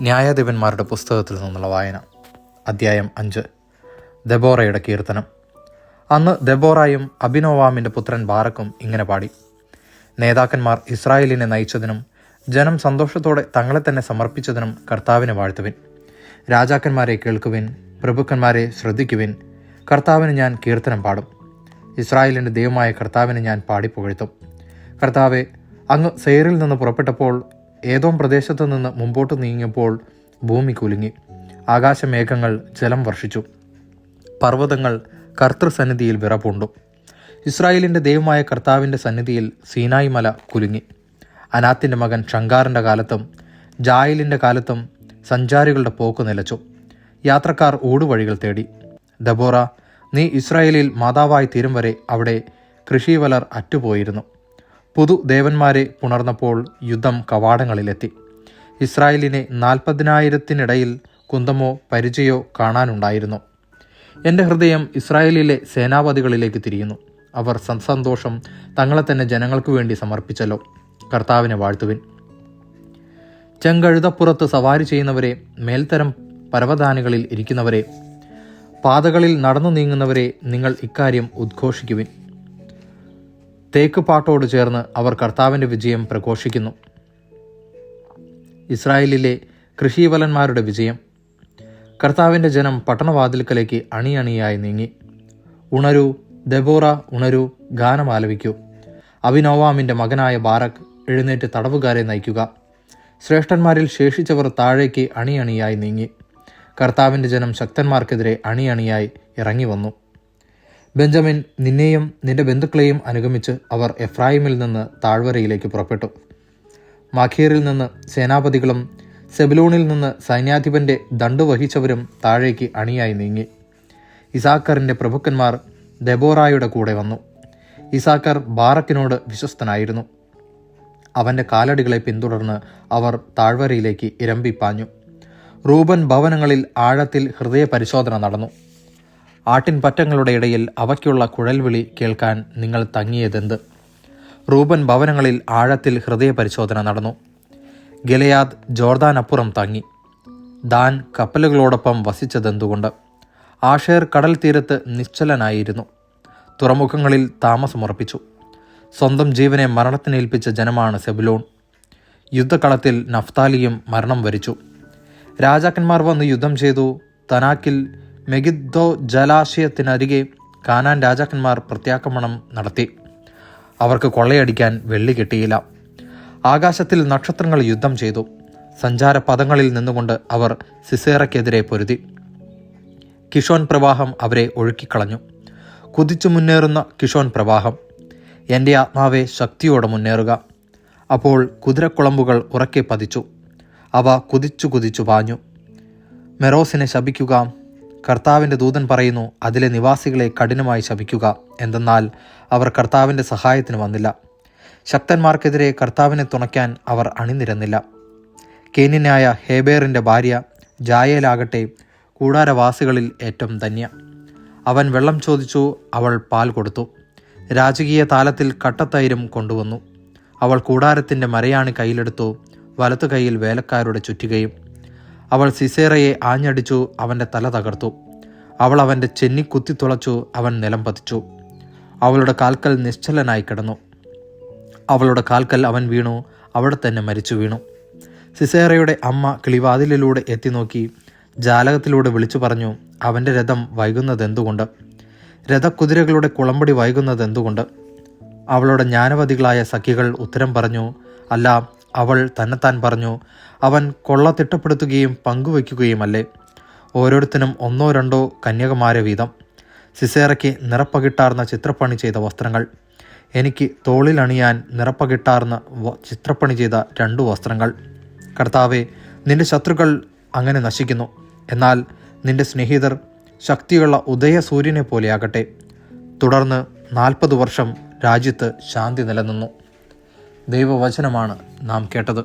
ന്യായാധിപന്മാരുടെ പുസ്തകത്തിൽ നിന്നുള്ള വായന. അധ്യായം 5. ദെബോറയുടെ കീർത്തനം. അന്ന് ദെബോറായും അബിനോവാമിൻ്റെ പുത്രൻ ബാറക്കും ഇങ്ങനെ പാടി: നേതാക്കന്മാർ ഇസ്രായേലിനെ നയിച്ചതിനും ജനം സന്തോഷത്തോടെ തങ്ങളെ തന്നെ സമർപ്പിച്ചതിനും കർത്താവിനെ വാഴ്ത്തുവിൻ. രാജാക്കന്മാരെ കേൾക്കുവിൻ, പ്രഭുക്കന്മാരെ ശ്രദ്ധിക്കുവിൻ. കർത്താവിന് ഞാൻ കീർത്തനം പാടും. ഇസ്രായേലിൻ്റെ ദൈവമായ കർത്താവിനെ ഞാൻ പാടിപ്പുകഴ്ത്തും. കർത്താവെ, അങ്ങ് സെയറിൽ നിന്ന് പുറപ്പെട്ടപ്പോൾ, ഏതോം പ്രദേശത്തു നിന്ന് മുമ്പോട്ട് നീങ്ങിയപ്പോൾ ഭൂമി കുലുങ്ങി. ആകാശമേഘങ്ങൾ ജലം വർഷിച്ചു. പർവ്വതങ്ങൾ കർത്തൃസന്നിധിയിൽ വിറപൂണ്ടു. ഇസ്രായേലിൻ്റെ ദൈവമായ കർത്താവിൻ്റെ സന്നിധിയിൽ സീനായി മല കുലുങ്ങി. അനാത്തിൻ്റെ മകൻ ഷങ്കാറിൻ്റെ കാലത്തും ജായലിൻ്റെ കാലത്തും സഞ്ചാരികളുടെ പോക്ക് നിലച്ചു. യാത്രക്കാർ ഊടുവഴികൾ തേടി. ദെബോറ, നീ ഇസ്രായേലിൽ മാതാവായി തീരും വരെ അവിടെ കൃഷിവലർ അറ്റുപോയിരുന്നു. പുതു ദേവന്മാരെ പുണർന്നപ്പോൾ യുദ്ധം കവാടങ്ങളിലെത്തി. ഇസ്രായേലിനെ 40,000-ത്തിനിടയിൽ കുന്തമോ പരിചയോ കാണാനുണ്ടായിരുന്നു. എൻ്റെ ഹൃദയം ഇസ്രായേലിലെ സേനാപതികളിലേക്ക് തിരിയുന്നു. അവർ സന്തോഷം തങ്ങളെ തന്നെ ജനങ്ങൾക്ക് വേണ്ടി സമർപ്പിച്ചല്ലോ. കർത്താവിനെ വാഴ്ത്തുവിൻ. ചെങ്കഴുതപ്പുറത്ത് സവാരി ചെയ്യുന്നവരെ, മേൽത്തരം പരവതാനികളിൽ ഇരിക്കുന്നവരെ, പാതകളിൽ നടന്നു നീങ്ങുന്നവരെ, നിങ്ങൾ ഇക്കാര്യം ഉദ്ഘോഷിക്കുവിൻ. തേക്കുപാട്ടോട് ചേർന്ന് അവർ കർത്താവിൻ്റെ വിജയം പ്രഘോഷിക്കുന്നു. ഇസ്രായേലിലെ കൃഷിവലന്മാരുടെ വിജയം. കർത്താവിൻ്റെ ജനം പട്ടണവാതിൽക്കലേക്ക് അണിയണിയായി നീങ്ങി. ഉണരൂ ദെബോറ, ഉണരൂ, ഗാനം ആലപിക്കൂ. അബിനോവാമിൻ്റെ മകനായ ബാറക്, എഴുന്നേറ്റ് തടവുകാരെ നയിക്കുക. ശ്രേഷ്ഠന്മാരിൽ ശേഷിച്ചവർ താഴേക്ക് അണിയണിയായി നീങ്ങി. കർത്താവിൻ്റെ ജനം ശക്തന്മാർക്കെതിരെ അണിയണിയായി ഇറങ്ങി വന്നു. ബെഞ്ചമിൻ, നിന്നെയും നിന്റെ ബന്ധുക്കളെയും അനുഗമിച്ച് അവർ എഫ്രായിമിൽ നിന്ന് താഴ്വരയിലേക്ക് പുറപ്പെട്ടു. മാഖീറിൽ നിന്ന് സേനാപതികളും സെബുലൂണിൽ നിന്ന് സൈന്യാധിപൻ്റെ ദണ്ഡു വഹിച്ചവരും താഴേക്ക് അണിയായി നീങ്ങി. ഇസാക്കറിൻ്റെ പ്രഭുക്കന്മാർ ദെബോറായുടെ കൂടെ വന്നു. ഇസാക്കർ ബാറക്കിനോട് വിശ്വസ്തനായിരുന്നു. അവൻ്റെ കാലടികളെ പിന്തുടർന്ന് അവർ താഴ്വരയിലേക്ക് ഇരമ്പിപ്പാഞ്ഞു. റൂബൻ ഭവനങ്ങളിൽ ആഴത്തിൽ ഹൃദയ പരിശോധന നടന്നു. ആട്ടിൻപറ്റങ്ങളുടെ ഇടയിൽ അവയ്ക്കുള്ള കുഴൽവിളി കേൾക്കാൻ നിങ്ങൾ തങ്ങിയതെന്ത്? റൂബൻ ഭവനങ്ങളിൽ ആഴത്തിൽ ഹൃദയ പരിശോധന നടന്നു. ഗിലെയാദ് ജോർദാനപ്പുറം തങ്ങി. ദാൻ കപ്പലുകളോടൊപ്പം വസിച്ചതെന്തുകൊണ്ട്? ആഷേർ കടൽ തീരത്ത് നിശ്ചലനായിരുന്നു. തുറമുഖങ്ങളിൽ താമസമുറപ്പിച്ചു. സ്വന്തം ജീവനെ മരണത്തിനേൽപ്പിച്ച ജനമാണ് സെബുലോൺ. യുദ്ധകളത്തിൽ നഫ്താലിയും മരണം വരിച്ചു. രാജാക്കന്മാർ വന്ന് യുദ്ധം ചെയ്തു. തനാക്കിൽ മെഗിദ്ദോ ജലാശയത്തിനരികെ കാനാൻ രാജാക്കന്മാർ പ്രത്യാക്രമണം നടത്തി. അവർക്ക് കൊള്ളയടിക്കാൻ വെള്ളി കിട്ടിയില്ല. ആകാശത്തിൽ നക്ഷത്രങ്ങൾ യുദ്ധം ചെയ്തു. സഞ്ചാരപഥങ്ങളിൽ നിന്നുകൊണ്ട് അവർ സിസേറയ്ക്കെതിരെ പൊരുതി. കിഷോൻ പ്രവാഹം അവരെ ഒഴുക്കിക്കളഞ്ഞു. കുതിച്ചു മുന്നേറുന്ന കിഷോൻ പ്രവാഹം. എൻ്റെ ആത്മാവെ, ശക്തിയോടെ മുന്നേറുക. അപ്പോൾ കുതിരക്കുളമ്പുകൾ ഉറക്കെ പതിച്ചു. അവ കുതിച്ചു കുതിച്ചു പാഞ്ഞു. മെറോസിനെ ശപിക്കുക. കർത്താവിൻ്റെ ദൂതൻ പറയുന്നു, അതിലെ നിവാസികളെ കഠിനമായി ശപിക്കുക. എന്തെന്നാൽ അവർ കർത്താവിൻ്റെ സഹായത്തിന് വന്നില്ല. ശക്തന്മാർക്കെതിരെ കർത്താവിനെ തുണയ്ക്കാൻ അവർ അണിനിരന്നില്ല. കേന്യനായ ഹേബേറിൻ്റെ ഭാര്യ ജായേലാകട്ടെ കൂടാരവാസികളിൽ ഏറ്റവും ധന്യ. അവൻ വെള്ളം ചോദിച്ചു, അവൾ പാൽ കൊടുത്തു. രാജകീയ താലത്തിൽ കട്ടത്തൈരും കൊണ്ടുവന്നു. അവൾ കൂടാരത്തിൻ്റെ മരയാണി കയ്യിലെടുത്തു, വലത്തു കൈയിൽ വേലക്കാരുടെ ചുറ്റികയും. അവൾ സിസേറയെ ആഞ്ഞടിച്ചു, അവൻ്റെ തല തകർത്തു. അവൾ അവൻ്റെ ചെന്നി കുത്തിത്തുളച്ചു, അവൻ നിലം പതിച്ചു. അവളുടെ കാൽക്കൽ നിശ്ചലനായി കിടന്നു. അവളുടെ കാൽക്കൽ അവൻ വീണു, അവിടെ തന്നെ മരിച്ചു വീണു. സിസേറയുടെ അമ്മ കിളിവാതിലിലൂടെ എത്തി നോക്കി, ജാലകത്തിലൂടെ വിളിച്ചു പറഞ്ഞു, അവൻ്റെ രഥം വൈകുന്നതെന്തുകൊണ്ട്? രഥക്കുതിരകളുടെ കുളമ്പടി വൈകുന്നതെന്തുകൊണ്ട്? അവളുടെ ജ്ഞാനവതികളായ സഖികൾ ഉത്തരം പറഞ്ഞു, അല്ല, അവൾ തന്നെത്താൻ പറഞ്ഞു, അവൻ കൊള്ള തിട്ടപ്പെടുത്തുകയും പങ്കുവയ്ക്കുകയുമല്ലേ. ഓരോരുത്തരും 1-2 കന്യകമാരെ വീതം. സിസേറയ്ക്ക് നിറപ്പകിട്ടാർന്ന ചിത്രപ്പണി ചെയ്ത വസ്ത്രങ്ങൾ. എനിക്ക് തോളിലണിയാൻ നിറപ്പകിട്ടാർന്ന ചിത്രപ്പണി ചെയ്ത 2 വസ്ത്രങ്ങൾ. കർത്താവെ, നിന്റെ ശത്രുക്കൾ അങ്ങനെ നശിക്കുന്നു. എന്നാൽ നിന്റെ സ്നേഹിതർ ശക്തിയുള്ള ഉദയസൂര്യനെ പോലെയാകട്ടെ. തുടർന്ന് 40 വർഷം രാജ്യത്ത് ശാന്തി നിലനിന്നു. ദൈവവചനമാണ് നാം കേട്ടത്.